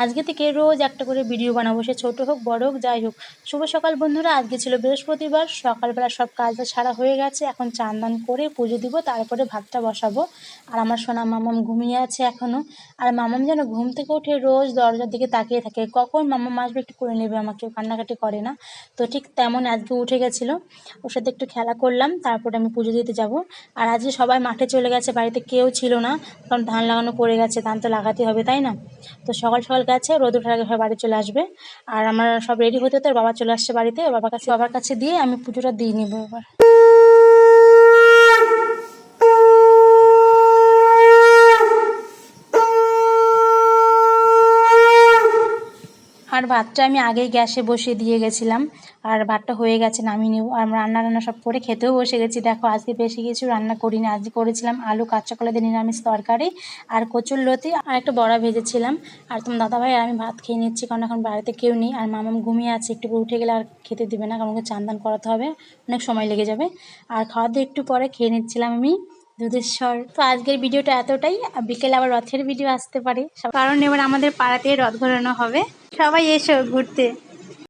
আজকে থেকে রোজ একটা করে ভিডিও বানাবো, সে ছোটো হোক বড় হোক যাই হোক। শুভ সকাল বন্ধুরা, আজকে ছিল বৃহস্পতিবার। সকালবেলা সব কাজটা ছাড়া হয়ে গেছে, এখন চান দান করে পুজো দিব, তারপরে ভাতটা বসাবো। আর আমার সোনা মামাম ঘুমিয়ে আছে এখনও। আর মামাম যেন ঘুম থেকে উঠে রোজ দরজার দিকে তাকিয়ে থাকে, কখন মামাম আসবে একটু করে নেবে আমাকে, কান্নাকাটি করে না। তো ঠিক তেমন আজকে উঠে গেছিলো, ওর সাথে একটু খেলা করলাম, তারপরে আমি পুজো দিতে যাব। আর আজকে সবাই মাঠে চলে গেছে, বাড়িতে কেউ ছিল না, কারণ ধান লাগানো পড়ে গেছে, ধান তো লাগাতে হবে তাই না। তো সকাল সকাল গেছে, রোদ ওঠার আগে সবাই বাড়ি চলে আসবে। আর আমার সব রেডি হতে তো বাবা চলে আসছে বাড়িতে, বাবার কাছে দিয়ে আমি পুজোটা দিয়ে নিব এবার। আর ভাতটা আমি আগেই গ্যাসে বসিয়ে দিয়ে গেছিলাম, আর ভাতটা হয়ে গেছে, নামিয়ে নেব। আর রান্না সব করে খেতেও বসে গেছি। দেখো আজকে বেশি কিছু রান্না করিনি, আজকে করেছিলাম আলু কাঁচা কলা দিয়ে নিরামিষ তরকারি, আর কচুর লতি, আর একটা বড়া ভেজেছিলাম। আর তোমার দাদাভাই আর আমি ভাত খেয়ে নিচ্ছি, কারণ এখন বাড়িতে কেউ নেই। আর মামাম ঘুমিয়ে আছে, একটু উঠে গেলে আর খেতে দিবে না, কারণ ওকে চান দান করাতে হবে, অনেক সময় লেগে যাবে। আর খাওয়া দিয়ে একটু পরে খেয়ে নিচ্ছিলাম আমি দুধেশ্বর। তো আজকের ভিডিওটা এতটাই, বিকেলে আবার রথের ভিডিও আসতে পারে, কারণ এবার আমাদের পাড়াতে রথ ঘোরানো হবে। সবাই এসো ঘুরতে।